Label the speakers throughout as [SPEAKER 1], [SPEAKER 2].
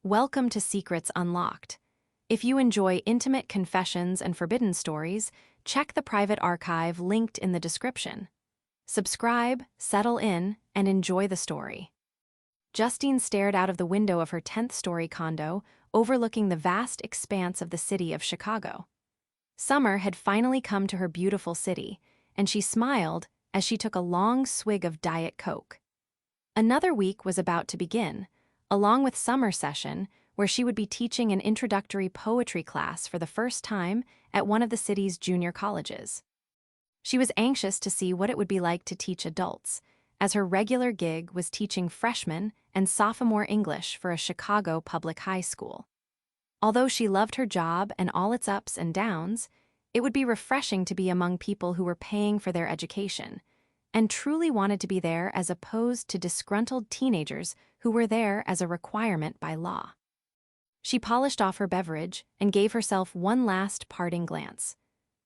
[SPEAKER 1] Welcome to Secrets Unlocked. If you enjoy intimate confessions and forbidden stories, check the private archive linked in the description. Subscribe, settle in, and enjoy the story. Justine stared out of the window of her 10th-story condo, overlooking the vast expanse of the city of Chicago. Summer had finally come to her beautiful city, and she smiled as she took a long swig of Diet Coke. Another week was about to begin, along with summer session, where she would be teaching an introductory poetry class for the first time at one of the city's junior colleges. She was anxious to see what it would be like to teach adults, as her regular gig was teaching freshman and sophomore English for a Chicago public high school. Although she loved her job and all its ups and downs, it would be refreshing to be among people who were paying for their education and truly wanted to be there as opposed to disgruntled teenagers who were there as a requirement by law. She polished off her beverage and gave herself one last parting glance.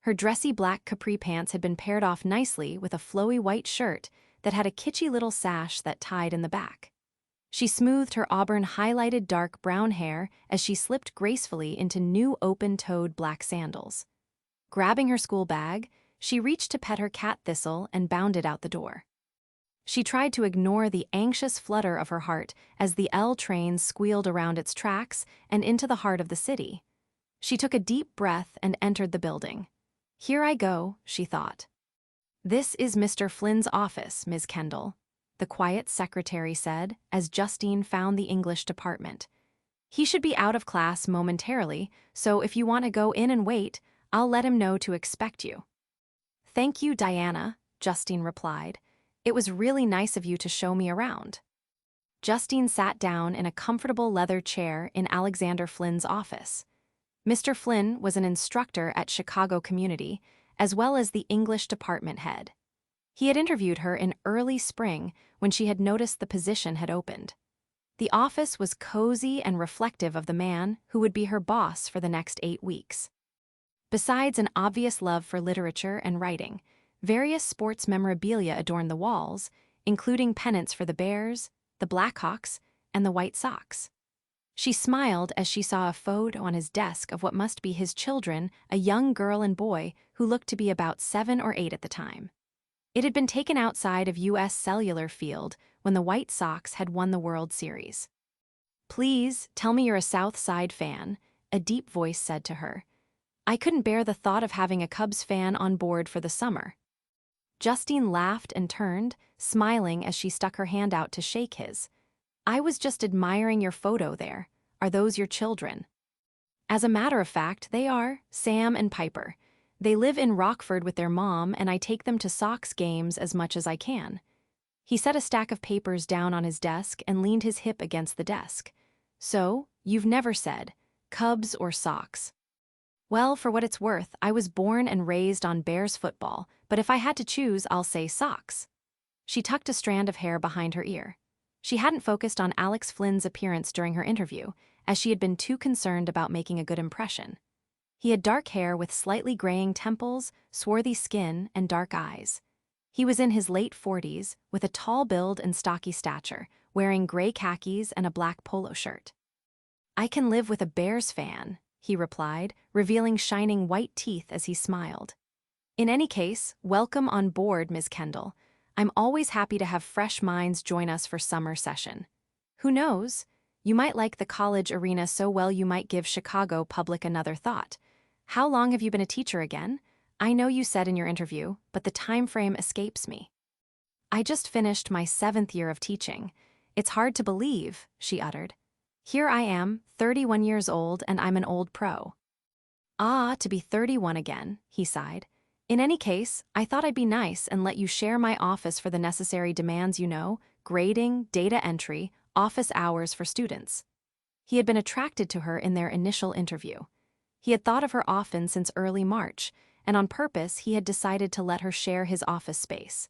[SPEAKER 1] Her dressy black capri pants had been paired off nicely with a flowy white shirt that had a kitschy little sash that tied in the back. She smoothed her auburn-highlighted dark brown hair as she slipped gracefully into new open-toed black sandals. Grabbing her school bag, she reached to pet her cat Thistle and bounded out the door. She tried to ignore the anxious flutter of her heart as the L train squealed around its tracks and into the heart of the city. She took a deep breath and entered the building. "Here I go," she thought. "This is Mr. Flynn's office, Ms. Kendall," the quiet secretary said as Justine found the English department. "He should be out of class momentarily, so if you want to go in and wait, I'll let him know to expect you." "Thank you, Diana," Justine replied. "It was really nice of you to show me around." Justine sat down in a comfortable leather chair in Alexander Flynn's office. Mr. Flynn was an instructor at Chicago Community, as well as the English department head. He had interviewed her in early spring when she had noticed the position had opened. The office was cozy and reflective of the man who would be her boss for the next 8 weeks. Besides an obvious love for literature and writing, various sports memorabilia adorned the walls, including pennants for the Bears, the Blackhawks, and the White Sox. She smiled as she saw a photo on his desk of what must be his children, a young girl and boy who looked to be about 7 or 8 at the time. It had been taken outside of U.S. Cellular Field when the White Sox had won the World Series. "Please, tell me you're a South Side fan," a deep voice said to her. "I couldn't bear the thought of having a Cubs fan on board for the summer." Justine laughed and turned, smiling as she stuck her hand out to shake his. "I was just admiring your photo there. Are those your children?" "As a matter of fact, they are, Sam and Piper. They live in Rockford with their mom, and I take them to Sox games as much as I can." He set a stack of papers down on his desk and leaned his hip against the desk. "So, you've never said, Cubs or Sox?" "Well, for what it's worth, I was born and raised on Bears football, but if I had to choose, I'll say Sox." She tucked a strand of hair behind her ear. She hadn't focused on Alex Flynn's appearance during her interview, as she had been too concerned about making a good impression. He had dark hair with slightly graying temples, swarthy skin, and dark eyes. He was in his late 40s, with a tall build and stocky stature, wearing gray khakis and a black polo shirt. "I can live with a Bears fan," he replied, revealing shining white teeth as he smiled. "In any case, welcome on board, Ms. Kendall. I'm always happy to have fresh minds join us for summer session. Who knows? You might like the college arena so well you might give Chicago Public another thought. How long have you been a teacher again? I know you said in your interview, but the time frame escapes me." "I just finished my 7th year of teaching. It's hard to believe," she uttered. "Here I am, 31 years old, and I'm an old pro." "Ah, to be 31 again," he sighed. "In any case, I thought I'd be nice and let you share my office for the necessary demands grading, data entry, office hours for students." He had been attracted to her in their initial interview. He had thought of her often since early March, and on purpose he had decided to let her share his office space.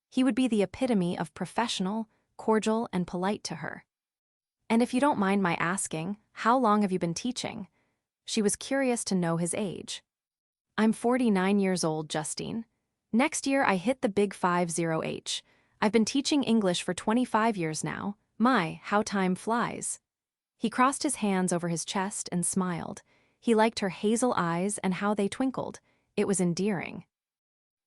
[SPEAKER 1] He would be the epitome of professional, cordial, and polite to her. "And if you don't mind my asking, how long have you been teaching?" She was curious to know his age. "I'm 49 years old, Justine. Next year I hit the big 50H. I've been teaching English for 25 years now. My, how time flies." He crossed his hands over his chest and smiled. He liked her hazel eyes and how they twinkled. It was endearing.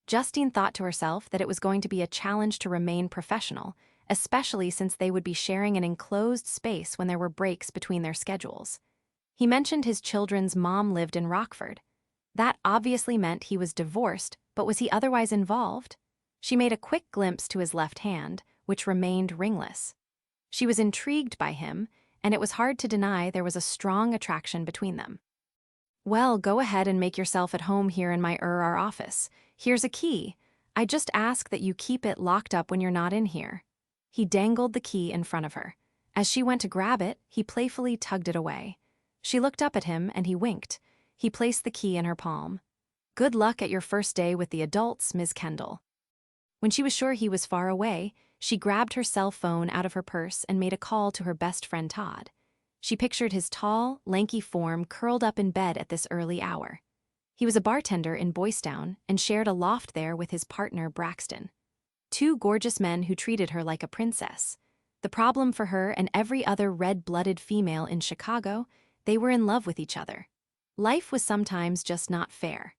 [SPEAKER 1] Justine thought to herself that it was going to be a challenge to remain professional, especially since they would be sharing an enclosed space when there were breaks between their schedules. He mentioned his children's mom lived in Rockford. That obviously meant he was divorced, but was he otherwise involved? She made a quick glimpse to his left hand, which remained ringless. She was intrigued by him, and it was hard to deny there was a strong attraction between them. Well, go ahead and make yourself at home here in my our office. Here's a key. I just ask that you keep it locked up when you're not in here. He dangled the key in front of her. As she went to grab it, he playfully tugged it away. She looked up at him and he winked. He placed the key in her palm. Good luck at your first day with the adults, Ms. Kendall. When she was sure he was far away, she grabbed her cell phone out of her purse and made a call to her best friend Todd. She pictured his tall, lanky form curled up in bed at this early hour. He was a bartender in Boystown and shared a loft there with his partner Braxton. Two gorgeous men who treated her like a princess. The problem for her and every other red-blooded female in Chicago, they were in love with each other. Life was sometimes just not fair.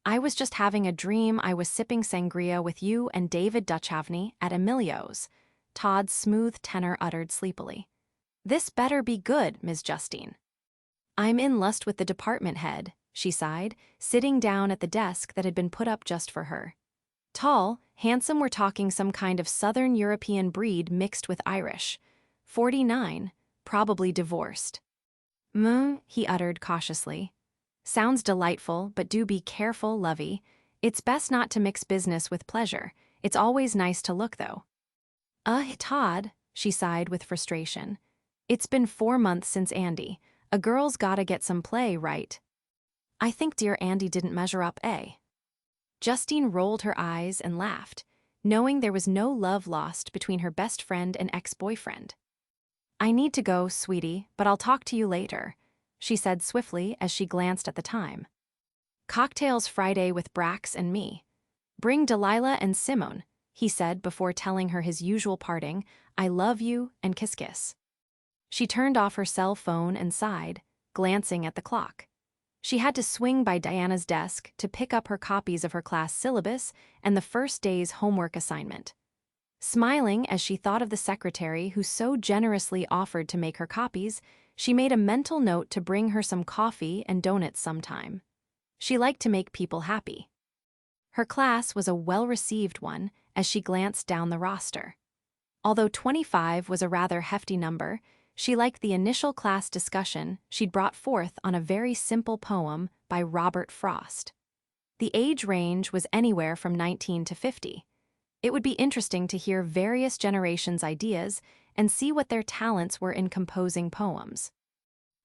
[SPEAKER 1] I was just having a dream I was sipping sangria with you and David Duchovny at Emilio's, Todd's smooth tenor uttered sleepily. This better be good, Ms. Justine. I'm in lust with the department head, she sighed, sitting down at the desk that had been put up just for her. Tall, handsome, we're talking some kind of Southern European breed mixed with Irish. 49, probably divorced. He uttered cautiously. Sounds delightful, but do be careful, lovey. It's best not to mix business with pleasure. It's always nice to look, though. Todd, she sighed with frustration. It's been 4 months since Andy. A girl's gotta get some play, right? I think dear Andy didn't measure up, eh? Justine rolled her eyes and laughed, knowing there was no love lost between her best friend and ex-boyfriend. I need to go, sweetie, but I'll talk to you later, she said swiftly as she glanced at the time. Cocktails Friday with Brax and me. Bring Delilah and Simone, he said before telling her his usual parting, I love you, and kiss. She turned off her cell phone and sighed, glancing at the clock. She had to swing by Diana's desk to pick up her copies of her class syllabus and the first day's homework assignment. Smiling as she thought of the secretary who so generously offered to make her copies, she made a mental note to bring her some coffee and donuts sometime. She liked to make people happy. Her class was a well-received one as she glanced down the roster. Although 25 was a rather hefty number, she liked the initial class discussion she'd brought forth on a very simple poem by Robert Frost. The age range was anywhere from 19 to 50. It would be interesting to hear various generations' ideas and see what their talents were in composing poems.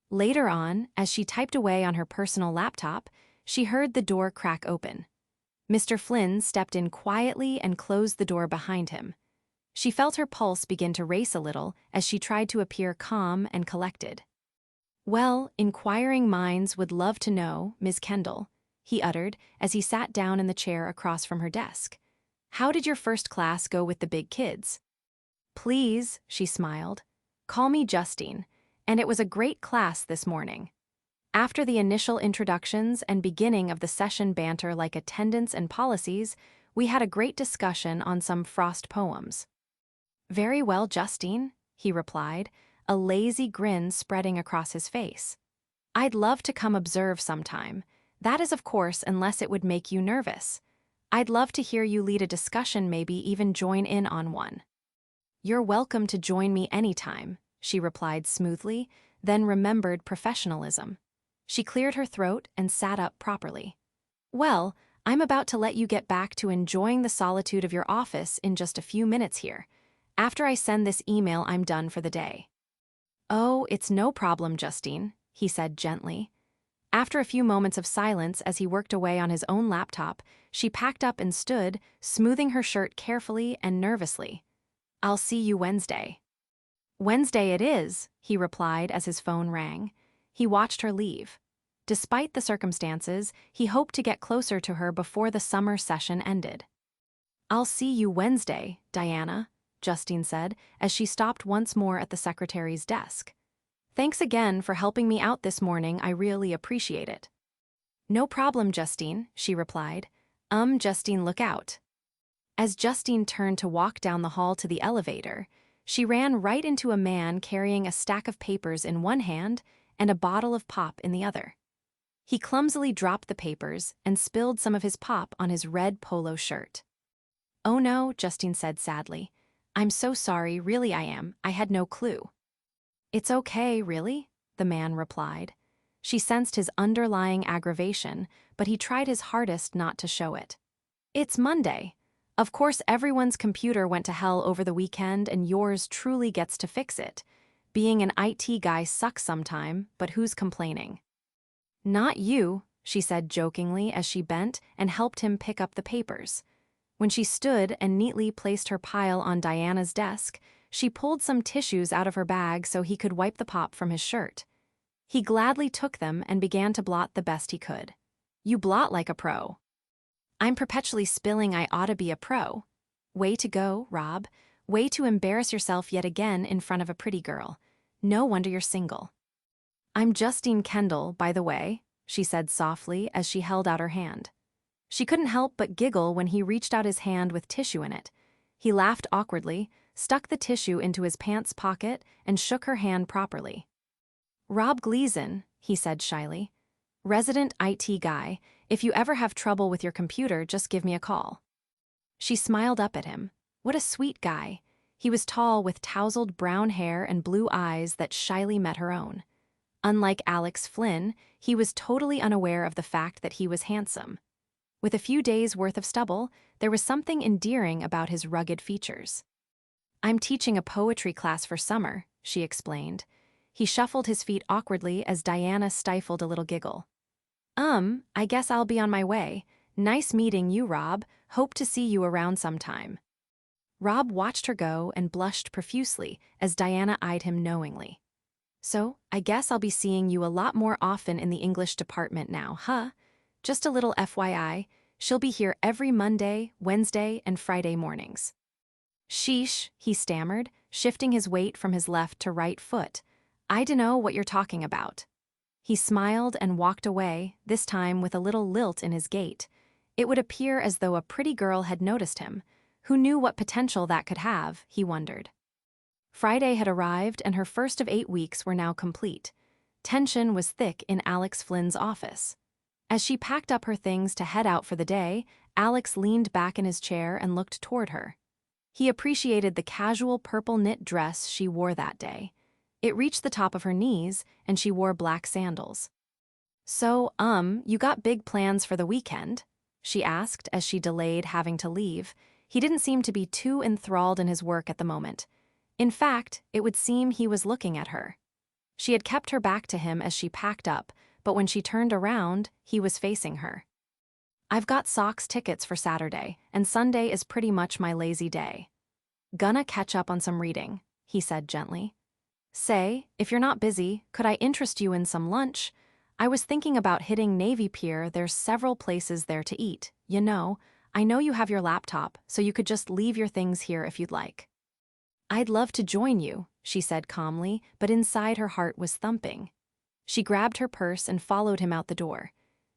[SPEAKER 1] Later on, as she typed away on her personal laptop, she heard the door crack open. Mr. Flynn stepped in quietly and closed the door behind him. She felt her pulse begin to race a little as she tried to appear calm and collected. Well, inquiring minds would love to know, Ms. Kendall, he uttered as he sat down in the chair across from her desk. How did your first class go with the big kids? Please, she smiled. Call me Justine, and it was a great class this morning. After the initial introductions and beginning of the session banter like attendance and policies, we had a great discussion on some Frost poems. Very well, Justine, he replied, a lazy grin spreading across his face. I'd love to come observe sometime. That is, of course, unless it would make you nervous. I'd love to hear you lead a discussion, maybe even join in on one. You're welcome to join me anytime, she replied smoothly, then remembered professionalism. She cleared her throat and sat up properly. Well, I'm about to let you get back to enjoying the solitude of your office in just a few minutes here. After I send this email, I'm done for the day. Oh, it's no problem, Justine, he said gently. After a few moments of silence as he worked away on his own laptop, she packed up and stood, smoothing her shirt carefully and nervously. I'll see you Wednesday. Wednesday it is, he replied as his phone rang. He watched her leave. Despite the circumstances, he hoped to get closer to her before the summer session ended. I'll see you Wednesday, Diana, Justine said, as she stopped once more at the secretary's desk. Thanks again for helping me out this morning, I really appreciate it. No problem, Justine, she replied. Justine, look out. As Justine turned to walk down the hall to the elevator, she ran right into a man carrying a stack of papers in one hand and a bottle of pop in the other. He clumsily dropped the papers and spilled some of his pop on his red polo shirt. Oh no, Justine said sadly. I'm so sorry, really I am, I had no clue. It's okay, really, the man replied. She sensed his underlying aggravation, but he tried his hardest not to show it. It's Monday. Of course everyone's computer went to hell over the weekend and yours truly gets to fix it. Being an IT guy sucks sometime, but who's complaining? Not you, she said jokingly as she bent and helped him pick up the papers. When she stood and neatly placed her pile on Diana's desk, she pulled some tissues out of her bag so he could wipe the pop from his shirt. He gladly took them and began to blot the best he could. You blot like a pro. I'm perpetually spilling, I ought to be a pro. Way to go, Rob. Way to embarrass yourself yet again in front of a pretty girl. No wonder you're single. I'm Justine Kendall, by the way, she said softly as she held out her hand. She couldn't help but giggle when he reached out his hand with tissue in it. He laughed awkwardly, stuck the tissue into his pants pocket, and shook her hand properly. Rob Gleason, he said shyly. Resident IT guy, if you ever have trouble with your computer, just give me a call. She smiled up at him. What a sweet guy. He was tall with tousled brown hair and blue eyes that shyly met her own. Unlike Alex Flynn, he was totally unaware of the fact that he was handsome. With a few days' worth of stubble, there was something endearing about his rugged features. I'm teaching a poetry class for summer, she explained. He shuffled his feet awkwardly as Diana stifled a little giggle. I guess I'll be on my way. Nice meeting you, Rob. Hope to see you around sometime. Rob watched her go and blushed profusely as Diana eyed him knowingly. So, I guess I'll be seeing you a lot more often in the English department now, huh? Just a little FYI, she'll be here every Monday, Wednesday, and Friday mornings. Sheesh, he stammered, shifting his weight from his left to right foot. I dunno what you're talking about. He smiled and walked away, this time with a little lilt in his gait. It would appear as though a pretty girl had noticed him. Who knew what potential that could have, he wondered. Friday had arrived and her first of 8 weeks were now complete. Tension was thick in Alex Flynn's office. As she packed up her things to head out for the day, Alex leaned back in his chair and looked toward her. He appreciated the casual purple knit dress she wore that day. It reached the top of her knees, and she wore black sandals. So, you got big plans for the weekend? She asked as she delayed having to leave. He didn't seem to be too enthralled in his work at the moment. In fact, it would seem he was looking at her. She had kept her back to him as she packed up, but when she turned around, he was facing her. I've got Sox tickets for Saturday, and Sunday is pretty much my lazy day. Gonna catch up on some reading, he said gently. Say, if you're not busy, could I interest you in some lunch? I was thinking about hitting Navy Pier. There's several places there to eat. You know, I know you have your laptop, so you could just leave your things here if you'd like. I'd love to join you, she said calmly, but inside her heart was thumping. She grabbed her purse and followed him out the door.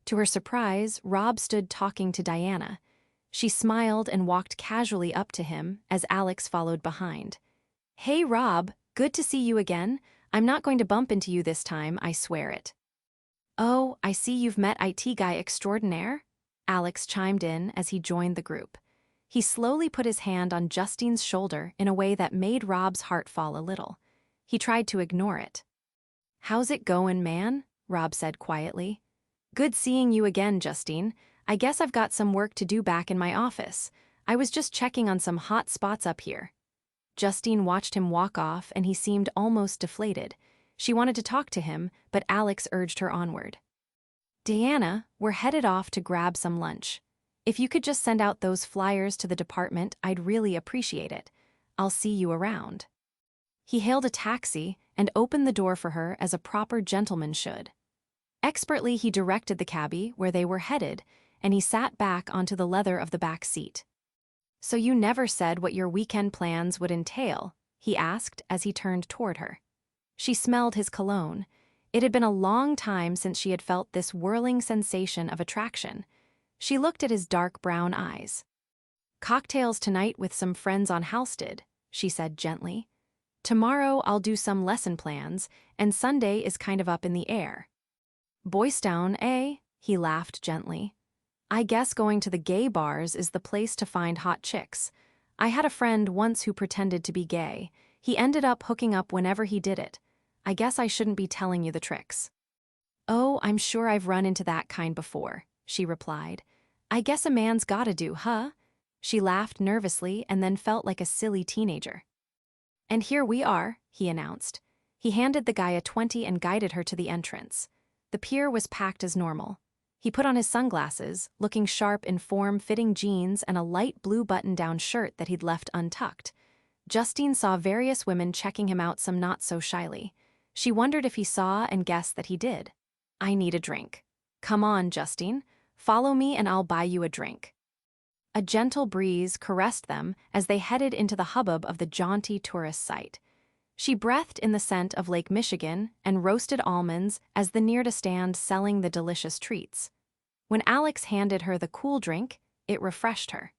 [SPEAKER 1] To her surprise, Rob stood talking to Diana. She smiled and walked casually up to him as Alex followed behind. Hey, Rob, good to see you again. I'm not going to bump into you this time, I swear it. Oh, I see you've met IT guy extraordinaire? Alex chimed in as he joined the group. He slowly put his hand on Justine's shoulder in a way that made Rob's heart fall a little. He tried to ignore it. How's it going, man? Rob said quietly. Good seeing you again, Justine. I guess I've got some work to do back in my office. I was just checking on some hot spots up here. Justine watched him walk off and he seemed almost deflated. She wanted to talk to him, but Alex urged her onward. Diana, we're headed off to grab some lunch. If you could just send out those flyers to the department, I'd really appreciate it. I'll see you around. He hailed a taxi and opened the door for her as a proper gentleman should. Expertly, he directed the cabbie where they were headed, and he sat back onto the leather of the back seat. So you never said what your weekend plans would entail, he asked as he turned toward her. She smelled his cologne. It had been a long time since she had felt this whirling sensation of attraction. She looked at his dark brown eyes. "Cocktails tonight with some friends on Halsted," she said gently. "Tomorrow I'll do some lesson plans, and Sunday is kind of up in the air." "Boystown, eh?" He laughed gently. "I guess going to the gay bars is the place to find hot chicks. I had a friend once who pretended to be gay. He ended up hooking up whenever he did it. I guess I shouldn't be telling you the tricks." "Oh, I'm sure I've run into that kind before," she replied. "I guess a man's gotta do, huh?" She laughed nervously and then felt like a silly teenager. "And here we are," he announced. He handed the guy a 20 and guided her to the entrance. The pier was packed as normal. He put on his sunglasses, looking sharp in form-fitting jeans and a light blue button-down shirt that he'd left untucked. Justine saw various women checking him out, some not so shyly. She wondered if he saw and guessed that he did. "I need a drink." "Come on, Justine. Follow me and I'll buy you a drink." A gentle breeze caressed them as they headed into the hubbub of the jaunty tourist site. She breathed in the scent of Lake Michigan and roasted almonds as the near to stand selling the delicious treats. When Alex handed her the cool drink, it refreshed her.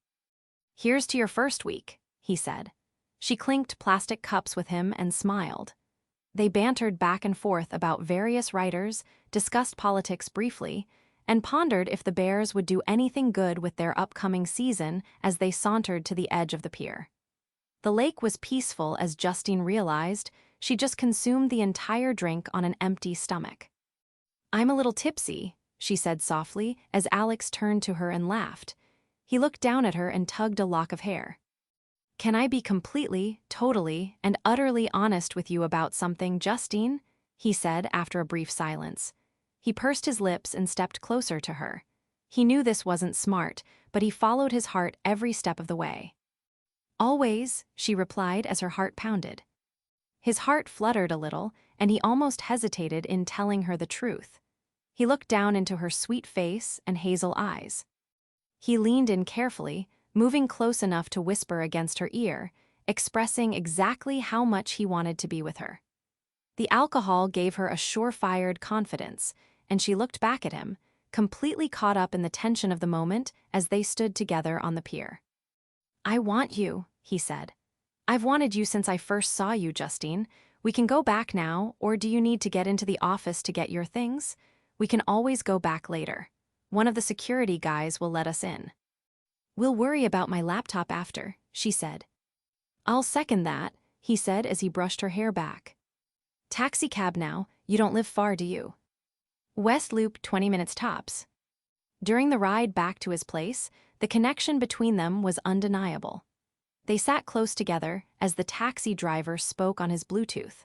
[SPEAKER 1] "Here's to your first week," he said. She clinked plastic cups with him and smiled. They bantered back and forth about various writers, discussed politics briefly, and pondered if the Bears would do anything good with their upcoming season as they sauntered to the edge of the pier. The lake was peaceful as Justine realized. She just consumed the entire drink on an empty stomach. "I'm a little tipsy," she said softly as Alex turned to her and laughed. He looked down at her and tugged a lock of hair. "Can I be completely, totally, and utterly honest with you about something, Justine?" he said after a brief silence. He pursed his lips and stepped closer to her. He knew this wasn't smart, but he followed his heart every step of the way. "Always," she replied as her heart pounded. His heart fluttered a little, and he almost hesitated in telling her the truth. He looked down into her sweet face and hazel eyes. He leaned in carefully, moving close enough to whisper against her ear, expressing exactly how much he wanted to be with her. The alcohol gave her a sure-fired confidence, and she looked back at him, completely caught up in the tension of the moment as they stood together on the pier. "I want you," he said. "I've wanted you since I first saw you, Justine. We can go back now, or do you need to get into the office to get your things? We can always go back later. One of the security guys will let us in." "We'll worry about my laptop after," she said. "I'll second that," he said as he brushed her hair back. "Taxi cab now, you don't live far, do you?" "West Loop, 20 minutes tops." During the ride back to his place, the connection between them was undeniable. They sat close together as the taxi driver spoke on his Bluetooth.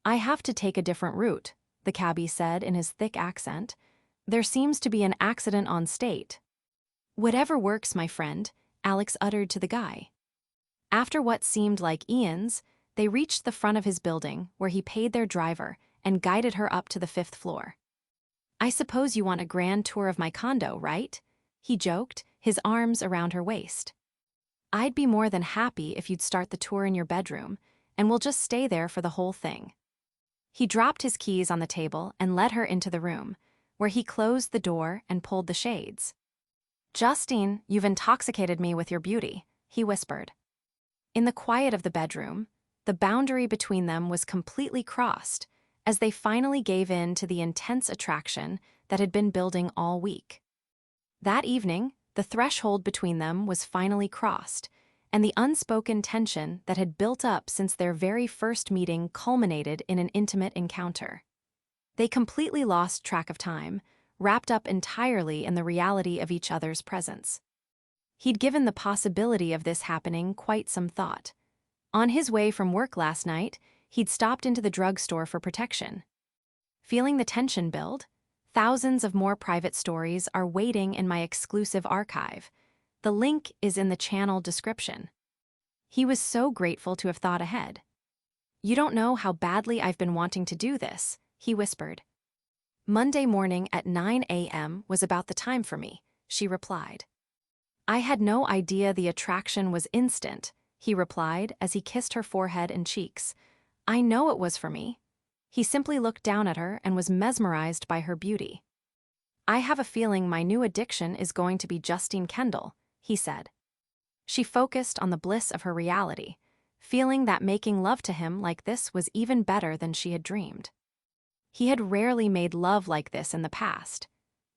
[SPEAKER 1] "I have to take a different route," the cabbie said in his thick accent. "There seems to be an accident on State." "Whatever works, my friend," Alex uttered to the guy. After what seemed like eons, they reached the front of his building where he paid their driver and guided her up to the 5th floor. "I suppose you want a grand tour of my condo, right?" he joked, his arms around her waist. "I'd be more than happy if you'd start the tour in your bedroom, and we'll just stay there for the whole thing." He dropped his keys on the table and led her into the room, where he closed the door and pulled the shades. "Justine, you've intoxicated me with your beauty," he whispered. In the quiet of the bedroom, the boundary between them was completely crossed as they finally gave in to the intense attraction that had been building all week. That evening, the threshold between them was finally crossed, and the unspoken tension that had built up since their very first meeting culminated in an intimate encounter. They completely lost track of time, wrapped up entirely in the reality of each other's presence. He'd given the possibility of this happening quite some thought. On his way from work last night, he'd stopped into the drugstore for protection. Feeling the tension build? Thousands of more private stories are waiting in my exclusive archive. The link is in the channel description. He was so grateful to have thought ahead. "You don't know how badly I've been wanting to do this," he whispered. "Monday morning at 9 a.m. was about the time for me," she replied. "I had no idea the attraction was instant," he replied as he kissed her forehead and cheeks. "I know it was for me. He simply looked down at her and was mesmerized by her beauty. "I have a feeling my new addiction is going to be Justine Kendall," he said. She focused on the bliss of her reality, feeling that making love to him like this was even better than she had dreamed. He had rarely made love like this in the past.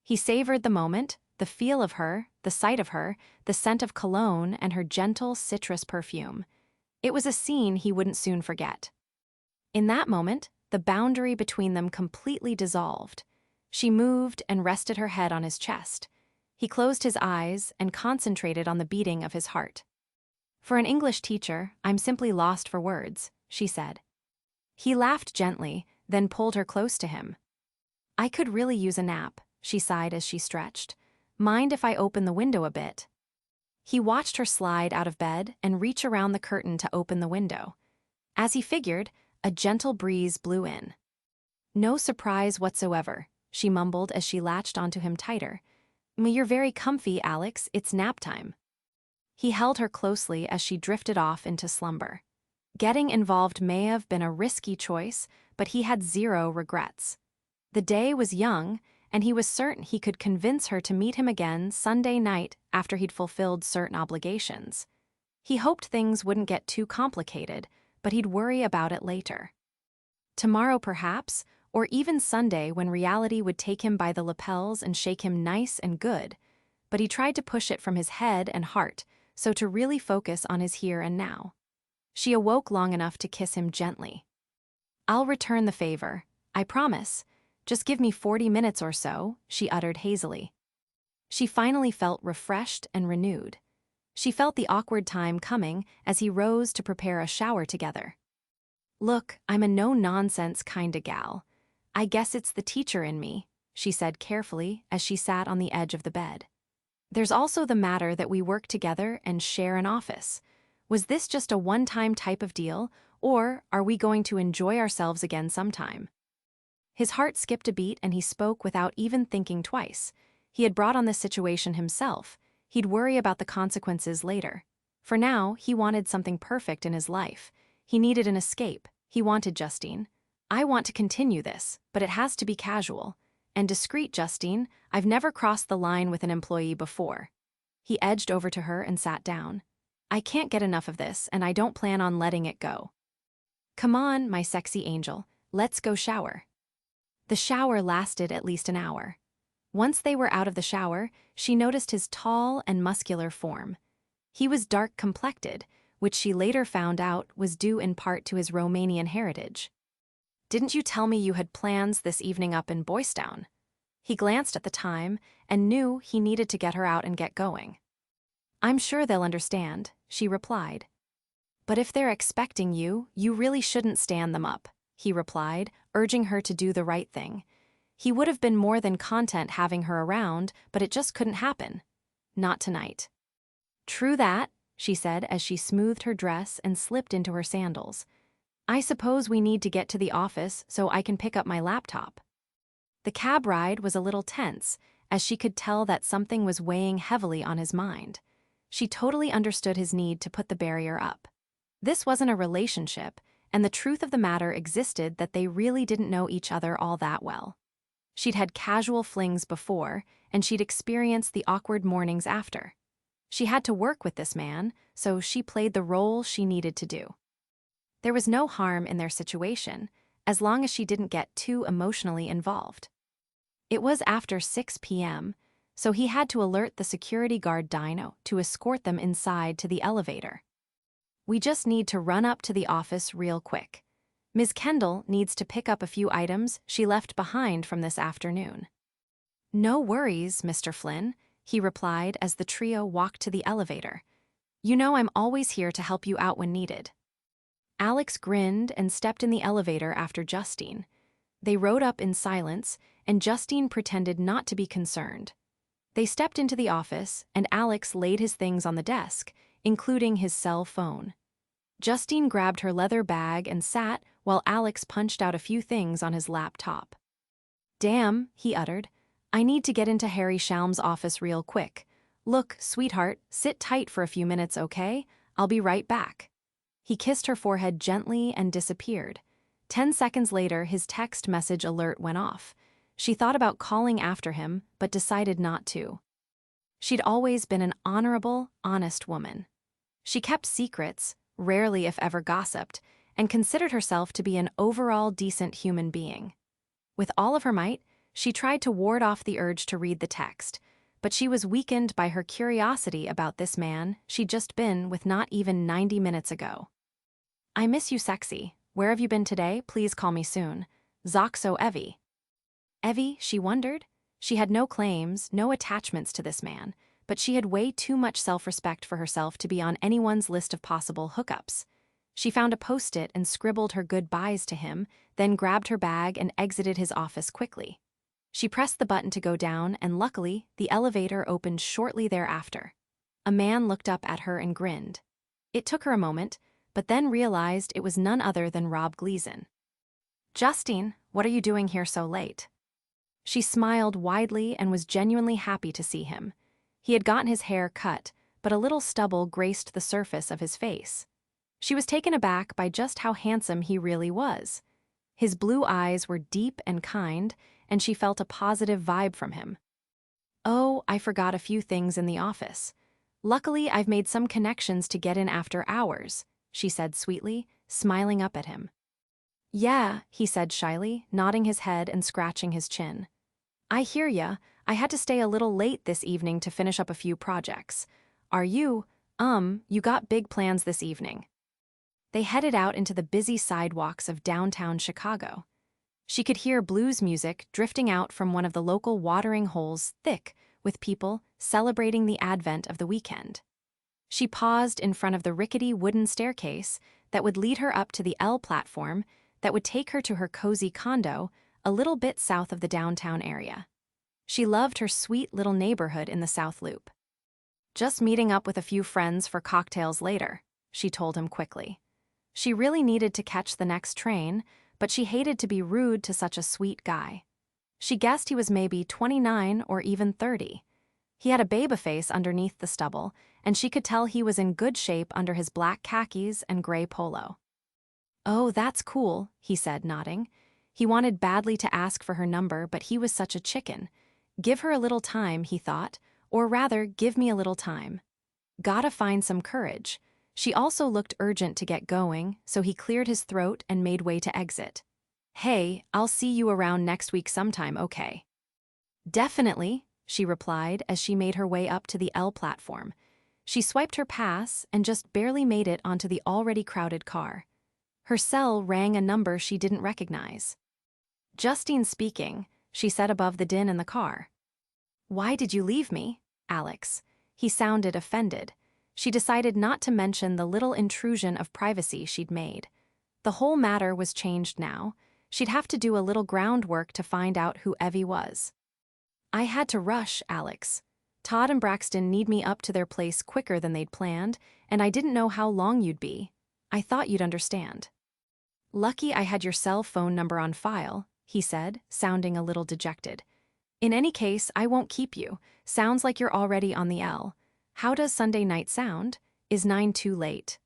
[SPEAKER 1] He savored the moment, the feel of her, the sight of her, the scent of cologne, and her gentle citrus perfume. It was a scene he wouldn't soon forget. In that moment, the boundary between them completely dissolved. She moved and rested her head on his chest. He closed his eyes and concentrated on the beating of his heart. "For an English teacher, I'm simply lost for words," she said. He laughed gently, then pulled her close to him. "I could really use a nap," she sighed as she stretched. "Mind if I open the window a bit?" He watched her slide out of bed and reach around the curtain to open the window. As he figured, a gentle breeze blew in. "No surprise whatsoever," she mumbled as she latched onto him tighter. "You're very comfy, Alex. It's nap time." He held her closely as she drifted off into slumber. Getting involved may have been a risky choice, but he had zero regrets. The day was young, and he was certain he could convince her to meet him again Sunday night after he'd fulfilled certain obligations. He hoped things wouldn't get too complicated, but he'd worry about it later. Tomorrow perhaps, or even Sunday when reality would take him by the lapels and shake him nice and good, but he tried to push it from his head and heart, so to really focus on his here and now. She awoke long enough to kiss him gently. "I'll return the favor, I promise. Just give me 40 minutes or so," she uttered hazily. She finally felt refreshed and renewed. She felt the awkward time coming as he rose to prepare a shower together. "Look, I'm a no-nonsense kinda gal. I guess it's the teacher in me," she said carefully as she sat on the edge of the bed. "There's also the matter that we work together and share an office. Was this just a one-time type of deal, or are we going to enjoy ourselves again sometime?" His heart skipped a beat and he spoke without even thinking twice. He had brought on this situation himself. He'd worry about the consequences later. For now, he wanted something perfect in his life. He needed an escape. He wanted Justine. "I want to continue this, but it has to be casual. And discreet, Justine. I've never crossed the line with an employee before." He edged over to her and sat down. "I can't get enough of this, and I don't plan on letting it go. Come on, my sexy angel. Let's go shower." The shower lasted at least an hour. Once they were out of the shower, she noticed his tall and muscular form. He was dark-complected, which she later found out was due in part to his Romanian heritage. "Didn't you tell me you had plans this evening up in Boystown?" He glanced at the time and knew he needed to get her out and get going. "I'm sure they'll understand," she replied. "But if they're expecting you, you really shouldn't stand them up," he replied, urging her to do the right thing. He would have been more than content having her around, but it just couldn't happen. Not tonight. "True that," she said as she smoothed her dress and slipped into her sandals. "I suppose we need to get to the office so I can pick up my laptop." The cab ride was a little tense, as she could tell that something was weighing heavily on his mind. She totally understood his need to put the barrier up. This wasn't a relationship, and the truth of the matter existed that they really didn't know each other all that well. She'd had casual flings before, and she'd experienced the awkward mornings after. She had to work with this man, so she played the role she needed to do. There was no harm in their situation, as long as she didn't get too emotionally involved. It was after 6 p.m., so he had to alert the security guard Dino to escort them inside to the elevator. "We just need to run up to the office real quick. Ms. Kendall needs to pick up a few items she left behind from this afternoon." "No worries, Mr. Flynn," he replied as the trio walked to the elevator. "You know I'm always here to help you out when needed." Alex grinned and stepped in the elevator after Justine. They rode up in silence, and Justine pretended not to be concerned. They stepped into the office, and Alex laid his things on the desk, including his cell phone. Justine grabbed her leather bag and sat while Alex punched out a few things on his laptop. "Damn," he uttered. "I need to get into Harry Shalm's office real quick. Look, sweetheart, sit tight for a few minutes, okay? I'll be right back." He kissed her forehead gently and disappeared. 10 seconds later, his text message alert went off. She thought about calling after him, but decided not to. She'd always been an honorable, honest woman. She kept secrets, rarely if ever gossiped, and considered herself to be an overall decent human being. With all of her might, she tried to ward off the urge to read the text, but she was weakened by her curiosity about this man she'd just been with not even 90 minutes ago. I miss you, sexy. Where have you been today? Please call me soon. Zoxo Evie. Evie, she wondered. She had no claims, no attachments to this man, but she had way too much self-respect for herself to be on anyone's list of possible hookups. She found a post-it and scribbled her goodbyes to him, then grabbed her bag and exited his office quickly. She pressed the button to go down, and luckily, the elevator opened shortly thereafter. A man looked up at her and grinned. It took her a moment, but then realized it was none other than Rob Gleason. Justine, what are you doing here so late? She smiled widely and was genuinely happy to see him. He had gotten his hair cut, but a little stubble graced the surface of his face. She was taken aback by just how handsome he really was. His blue eyes were deep and kind, and she felt a positive vibe from him. Oh, I forgot a few things in the office. Luckily, I've made some connections to get in after hours, she said sweetly, smiling up at him. Yeah, he said shyly, nodding his head and scratching his chin. I hear ya. I had to stay a little late this evening to finish up a few projects. Are you, you got big plans this evening? They headed out into the busy sidewalks of downtown Chicago. She could hear blues music drifting out from one of the local watering holes, thick with people celebrating the advent of the weekend. She paused in front of the rickety wooden staircase that would lead her up to the L platform that would take her to her cozy condo a little bit south of the downtown area. She loved her sweet little neighborhood in the South Loop. Just meeting up with a few friends for cocktails later, she told him quickly. She really needed to catch the next train, but she hated to be rude to such a sweet guy. She guessed he was maybe 29 or even 30. He had a baby face underneath the stubble, and she could tell he was in good shape under his black khakis and gray polo. Oh, that's cool, he said, nodding. He wanted badly to ask for her number, but he was such a chicken. Give her a little time, he thought, or rather, give me a little time. Gotta find some courage. She also looked urgent to get going, so he cleared his throat and made way to exit. Hey, I'll see you around next week sometime, okay? Definitely, she replied as she made her way up to the L platform. She swiped her pass and just barely made it onto the already crowded car. Her cell rang a number she didn't recognize. Justine speaking, she said above the din in the car. Why did you leave me, Alex? He sounded offended. She decided not to mention the little intrusion of privacy she'd made. The whole matter was changed now. She'd have to do a little groundwork to find out who Evie was. I had to rush, Alex. Todd and Braxton need me up to their place quicker than they'd planned, and I didn't know how long you'd be. I thought you'd understand. Lucky I had your cell phone number on file, he said, sounding a little dejected. In any case, I won't keep you. Sounds like you're already on the L. How does Sunday night sound? Is 9 too late?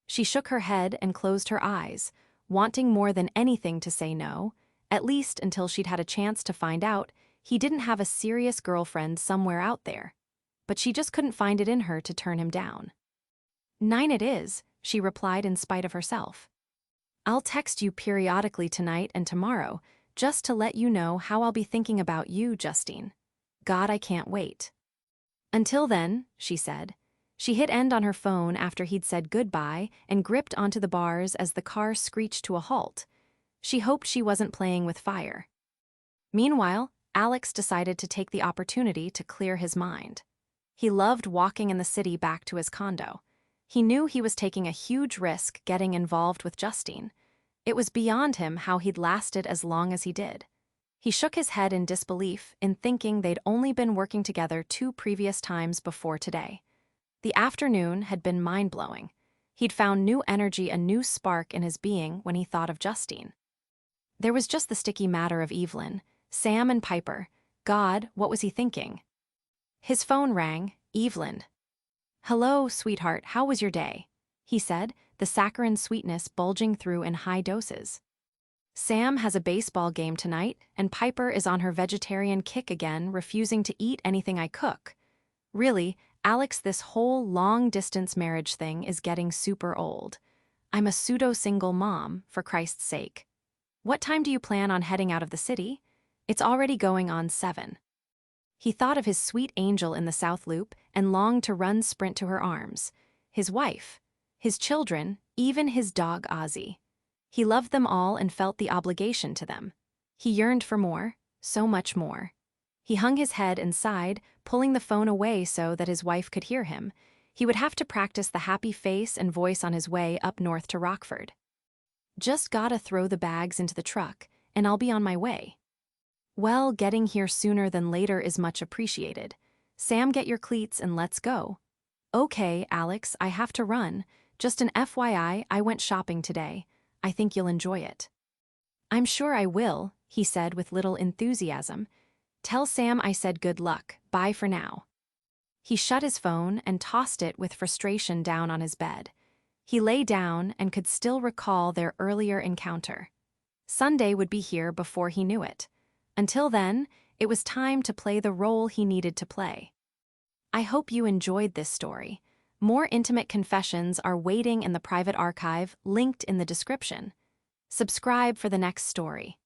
[SPEAKER 1] She shook her head and closed her eyes, wanting more than anything to say no, at least until she'd had a chance to find out he didn't have a serious girlfriend somewhere out there. But she just couldn't find it in her to turn him down. 9 it is, she replied in spite of herself. I'll text you periodically tonight and tomorrow, just to let you know how I'll be thinking about you, Justine. God, I can't wait. Until then, she said. She hit end on her phone after he'd said goodbye and gripped onto the bars as the car screeched to a halt. She hoped she wasn't playing with fire. Meanwhile, Alex decided to take the opportunity to clear his mind. He loved walking in the city back to his condo. He knew he was taking a huge risk getting involved with Justine. It was beyond him how he'd lasted as long as he did. He shook his head in disbelief in thinking they'd only been working together 2 previous times before today. The afternoon had been mind-blowing. He'd found new energy, a new spark in his being when he thought of Justine. There was just the sticky matter of Evelyn, Sam and Piper. God, what was he thinking? His phone rang. Evelyn. Hello, sweetheart, how was your day? He said, the saccharine sweetness bulging through in high doses. Sam has a baseball game tonight, and Piper is on her vegetarian kick again, refusing to eat anything I cook. Really, Alex, this whole long-distance marriage thing is getting super old. I'm a pseudo-single mom, for Christ's sake. What time do you plan on heading out of the city? It's already going on 7. He thought of his sweet angel in the South Loop and longed to run sprint to her arms. His wife, his children, even his dog Ozzy. He loved them all and felt the obligation to them. He yearned for more, so much more. He hung his head and sighed, pulling the phone away so that his wife could hear him. He would have to practice the happy face and voice on his way up north to Rockford. Just gotta throw the bags into the truck, and I'll be on my way. Well, getting here sooner than later is much appreciated. Sam, get your cleats and let's go. Okay, Alex, I have to run. Just an FYI, I went shopping today. I think you'll enjoy it. I'm sure I will, he said with little enthusiasm. Tell Sam I said good luck. Bye for now. He shut his phone and tossed it with frustration down on his bed. He lay down and could still recall their earlier encounter. Sunday would be here before he knew it. Until then, it was time to play the role he needed to play. I hope you enjoyed this story. More intimate confessions are waiting in the private archive linked in the description. Subscribe for the next story.